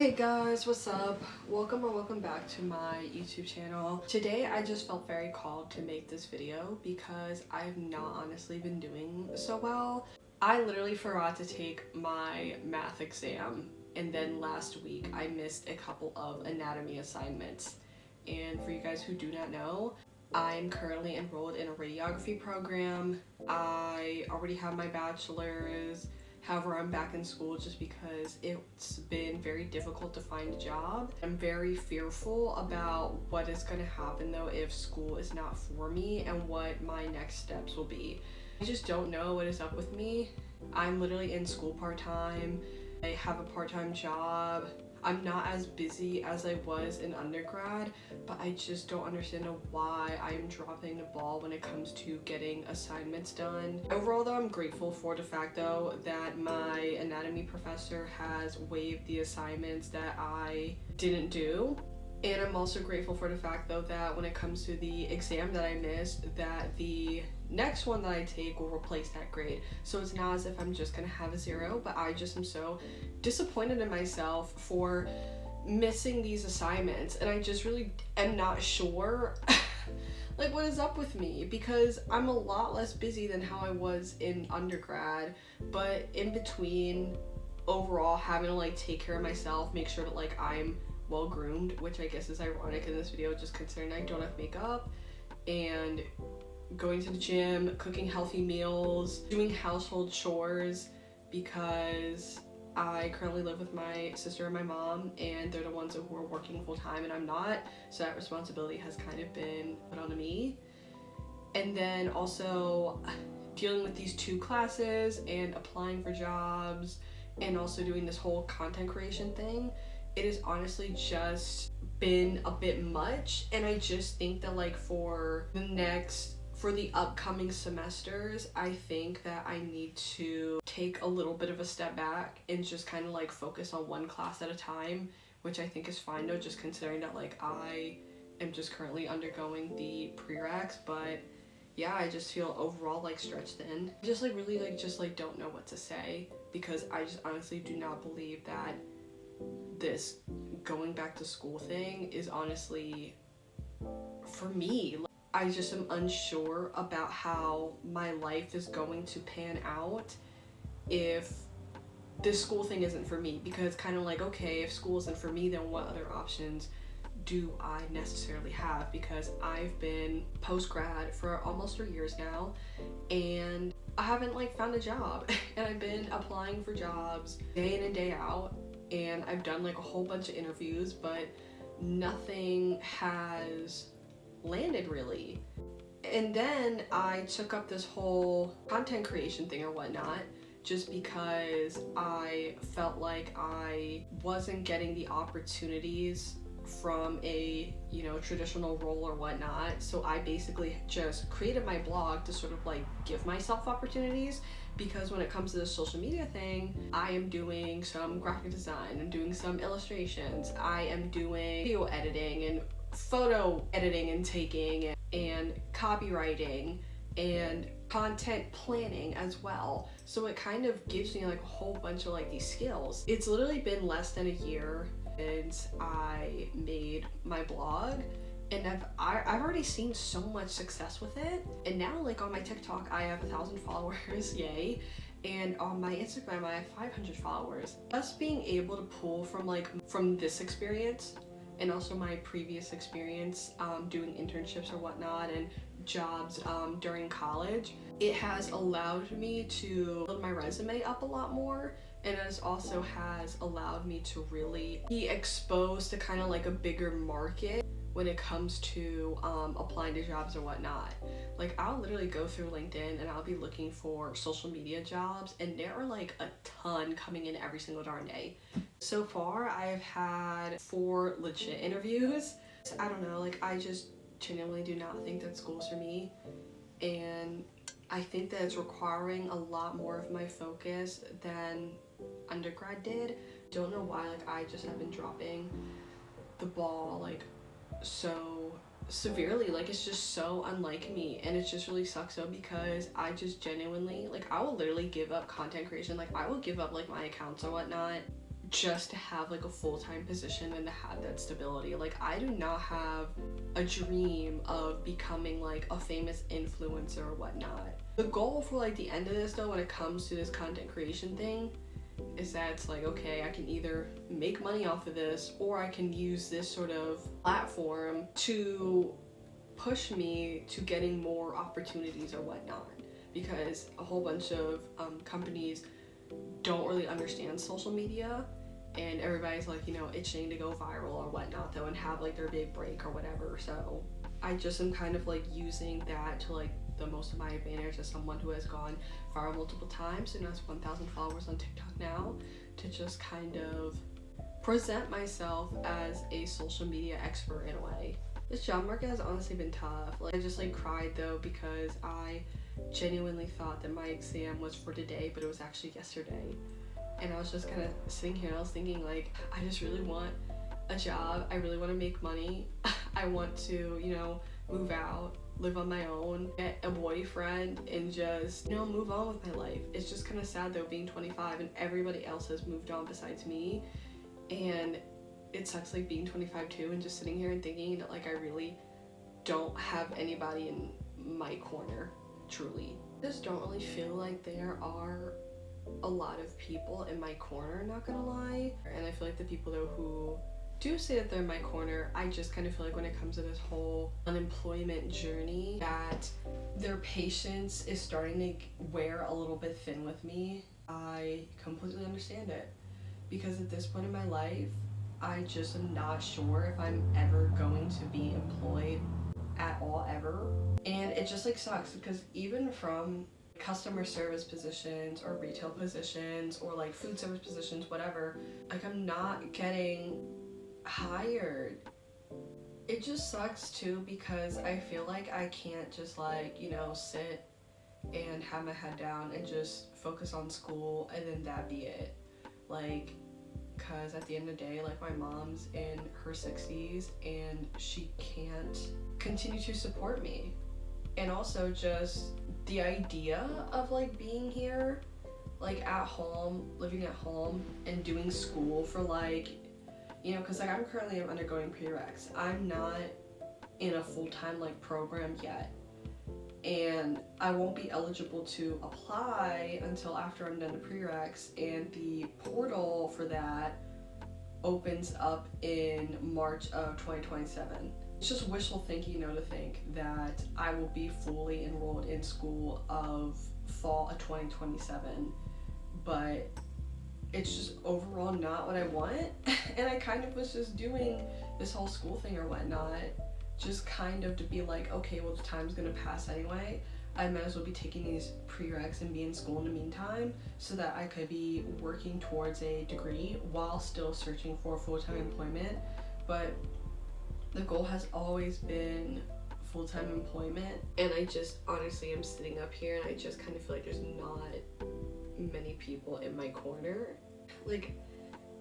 Hey guys, what's up? Welcome back to my YouTube channel. Today I just felt very called to make this video because I've not honestly been doing so well. I literally forgot to take my math exam, and then last week I missed a couple of anatomy assignments. And for you guys who do not know, I'm currently enrolled in a radiography program. I already have my bachelor's. However, I'm back in school just because it's been very difficult to find a job. I'm very fearful about what is going to happen though if school is not for me and what my next steps will be. I just don't know what is up with me. I'm literally in school part-time. I have a part-time job. I'm not as busy as I was in undergrad, but I just don't understand why I am dropping the ball when it comes to getting assignments done. Overall though, I'm grateful for the fact though that my anatomy professor has waived the assignments that I didn't do. And I'm also grateful for the fact though that when it comes to the exam that I missed, that the next one that I take will replace that grade. So it's not as if I'm just gonna have a 0, but I just am so disappointed in myself for missing these assignments, and I just really am not sure like what is up with me, because I'm a lot less busy than how I was in undergrad, but in between overall having to like take care of myself, make sure that like I'm well groomed, which I guess is ironic in this video just considering I don't have makeup, and going to the gym, cooking healthy meals, doing household chores, because I currently live with my sister and my mom, and they're the ones who are working full time and I'm not, so that responsibility has kind of been put onto me. And then also dealing with these 2 classes and applying for jobs and also doing this whole content creation thing, it has honestly just been a bit much. And I just think that like for the upcoming semesters, I think that I need to take a little bit of a step back and just kind of like focus on one class at a time, which I think is fine though, just considering that like I am just currently undergoing the prereqs. But yeah, I just feel overall like stretched thin. I just like really like don't know what to say, because I just honestly do not believe that this going back to school thing is honestly for me. I just am unsure about how my life is going to pan out if this school thing isn't for me, because it's kind of like, okay, if school isn't for me, then what other options do I necessarily have? Because I've been post-grad for almost 3 years now and I haven't like found a job and I've been applying for jobs day in and day out, and I've done like a whole bunch of interviews, but nothing has landed really. And then I took up this whole content creation thing or whatnot just because I felt like I wasn't getting the opportunities from a, you know, traditional role or whatnot. So I basically just created my blog to sort of like give myself opportunities, because when it comes to the social media thing, I am doing some graphic design, I'm doing some illustrations, I am doing video editing and photo editing and taking and copywriting and content planning as well. So it kind of gives me like a whole bunch of like these skills. It's literally been less than a year since I made my blog, and I've already seen so much success with it. And now like on my TikTok I have 1,000 followers, yay, and on my Instagram I have 500 followers. Just being able to pull from this experience and also my previous experience doing internships or whatnot and jobs during college, it has allowed me to build my resume up a lot more, and it also has allowed me to really be exposed to kind of like a bigger market when it comes to applying to jobs or whatnot. Like I'll literally go through LinkedIn and I'll be looking for social media jobs, and there are like a ton coming in every single darn day. So far I've had 4 legit interviews. I don't know, like I just genuinely do not think that school's for me, and I think that it's requiring a lot more of my focus than undergrad did. Don't know why, like I just have been dropping the ball like so severely. Like it's just so unlike me, and it just really sucks though, because I just genuinely like I will literally give up content creation. Like I will give up like my accounts or whatnot just to have like a full-time position and to have that stability. Like, I do not have a dream of becoming like a famous influencer or whatnot. The goal for like the end of this though, when it comes to this content creation thing, is that it's like, okay, I can either make money off of this, or I can use this sort of platform to push me to getting more opportunities or whatnot, because a whole bunch of companies don't really understand social media, and everybody's like, you know, itching to go viral or whatnot though and have like their big break or whatever. So I just am kind of like using that to like the most of my advantage as someone who has gone viral multiple times and has 1,000 followers on TikTok now, to just kind of present myself as a social media expert in a way. This job market has honestly been tough. Like, I just like cried though because I genuinely thought that my exam was for today, but it was actually yesterday. And I was just kind of sitting here and I was thinking, like, I just really want a job. I really want to make money. I want to, you know, move out, live on my own, get a boyfriend, and just, you know, move on with my life. It's just kind of sad though, being 25 and everybody else has moved on besides me. And it sucks like being 25 too and just sitting here and thinking that like I really don't have anybody in my corner, truly. I just don't really feel like there are a lot of people in my corner, not gonna lie. And I feel like the people though who do say that they're in my corner, I just kind of feel like when it comes to this whole unemployment journey, that their patience is starting to wear a little bit thin with me. I completely understand it, because at this point in my life, I just am not sure if I'm ever going to be employed at all, ever. And it just like sucks, because even from customer service positions or retail positions or like food service positions, whatever, like I'm not getting hired. It just sucks too, because I feel like I can't just like, you know, sit and have my head down and just focus on school and then that be it. Like, because at the end of the day, like, my mom's in her 60s and she can't continue to support me. And also just the idea of like being here, like at home, living at home and doing school for like, you know, because like I'm currently undergoing prereqs. I'm not in a full-time like program yet, and I won't be eligible to apply until after I'm done the prereqs, and the portal for that opens up in March of 2027. It's just wishful thinking, you know, to think that I will be fully enrolled in school of fall of 2027, but it's just overall not what I want. And I kind of was just doing this whole school thing or whatnot, just kind of to be like, okay, well, the time's gonna pass anyway. I might as well be taking these prereqs and be in school in the meantime, so that I could be working towards a degree while still searching for full-time employment. But the goal has always been full-time employment, and I just honestly am sitting up here and I just kind of feel like there's not many people in my corner. Like,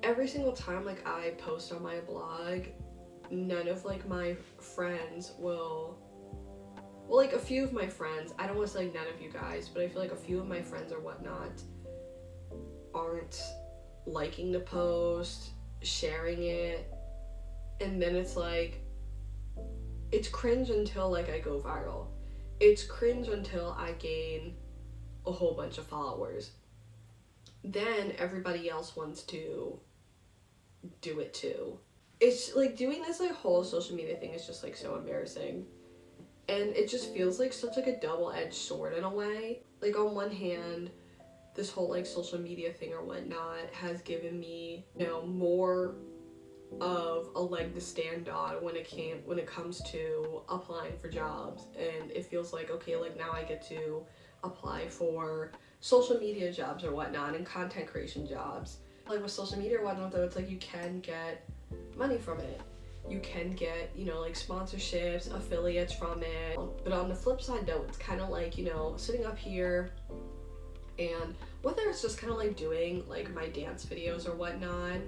every single time like I post on my blog, none of like my friends will, well, like a few of my friends, I don't want to say like none of you guys, but I feel like a few of my friends or whatnot aren't liking the post, sharing it, and then it's like, it's cringe until like I go viral. It's cringe until I gain a whole bunch of followers. Then everybody else wants to do it too. It's like doing this like whole social media thing is just like so embarrassing. And it just feels like such like a double-edged sword in a way. Like, on one hand, this whole like social media thing or whatnot has given me, you know, more of a leg to stand on when it comes to applying for jobs. And it feels like, okay, like now I get to apply for social media jobs or whatnot and content creation jobs. Like with social media or whatnot though, it's like you can get money from it. You can get, you know, like sponsorships, affiliates from it. But on the flip side though, it's kind of like, you know, sitting up here, and whether it's just kind of like doing like my dance videos or whatnot,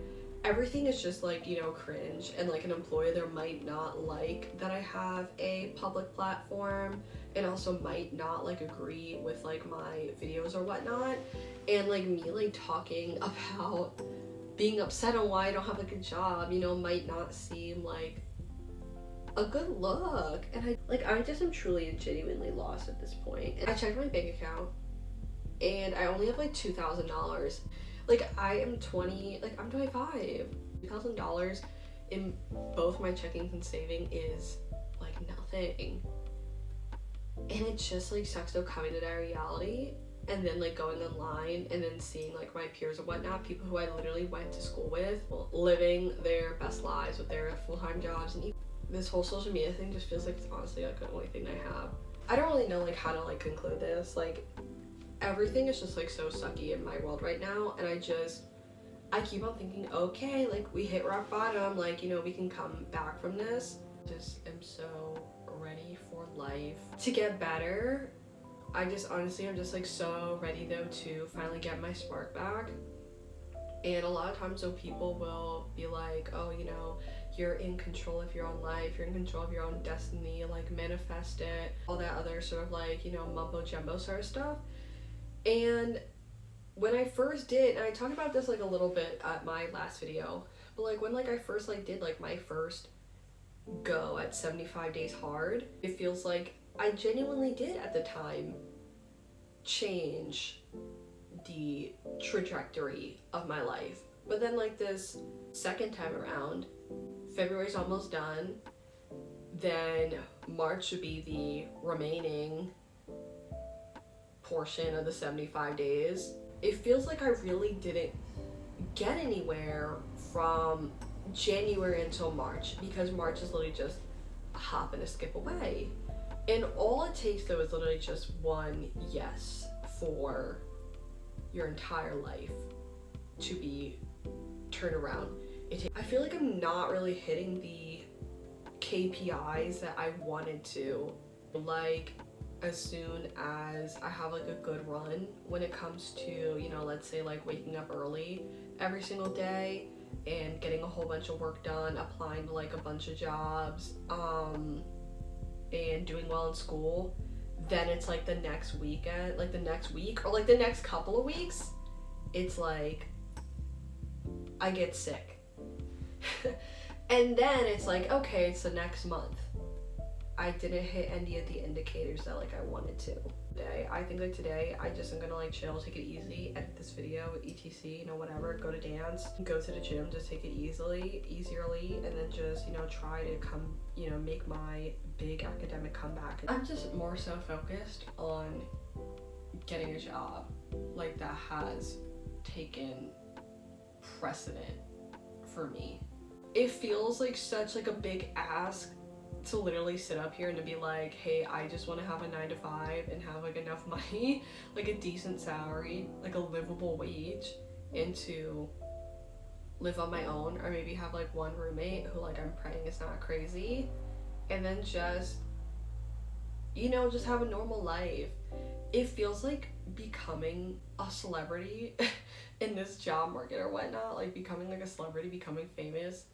everything is just like, you know, cringe. And like an employer there might not like that I have a public platform, and also might not like agree with like my videos or whatnot. And like me like talking about being upset on why I don't have a good job, you know, might not seem like a good look. And I just am truly and genuinely lost at this point. And I checked my bank account and I only have like $2,000. Like I'm 25. $2,000 in both my checkings and saving is like nothing. And it just like sucks though coming to that reality and then like going online and then seeing like my peers and whatnot, people who I literally went to school with, living their best lives with their full-time jobs. And this whole social media thing just feels like it's honestly like the only thing I have. I don't really know like how to like conclude this. Like everything is just like so sucky in my world right now, and I keep on thinking, okay, like we hit rock bottom, like, you know, we can come back from this. Just am so ready for life to get better. I just honestly I'm just like so ready though to finally get my spark back. And a lot of times though people will be like, oh, you know, you're in control of your own life, you're in control of your own destiny, like manifest it, all that other sort of like, you know, mumbo jumbo sort of stuff. And when I first did, and I talked about this like a little bit at my last video, but like when like I first like did like my first go at 75 days hard, it feels like I genuinely did at the time change the trajectory of my life. But then like this second time around, February's almost done, then March should be the remaining portion of the 75 days. It feels like I really didn't get anywhere from January until March, because March is literally just a hop and a skip away. And all it takes though is literally just one yes for your entire life to be turned around. I feel like I'm not really hitting the KPIs that I wanted to. Like as soon as I have like a good run when it comes to, you know, let's say like waking up early every single day and getting a whole bunch of work done, applying to like a bunch of jobs, and doing well in school, then it's like the next weekend, like the next week or like the next couple of weeks, it's like I get sick. And then it's like, okay, it's the next month. I didn't hit any of the indicators that like I wanted to. Today, I think like today I just am gonna like chill, take it easy, edit this video, etc, you know, whatever, go to dance, go to the gym, just take it easierly, and then just, you know, try to make my big academic comeback. I'm just more so focused on getting a job like that has taken precedent for me. It feels like such like a big ask to literally sit up here and to be like, hey, I just want to have a 9-to-5 and have like enough money, like a decent salary, like a livable wage, and to live on my own, or maybe have like one roommate who like I'm praying is not crazy, and then just, you know, just have a normal life. It feels like becoming a celebrity in this job market or whatnot, like becoming like a celebrity, becoming famous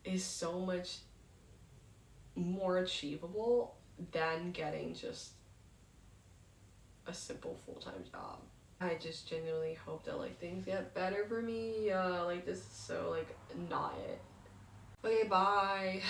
is so much more achievable than getting just a simple full-time job. I just genuinely hope that like things get better for me. Like this is so like not it. Okay, bye.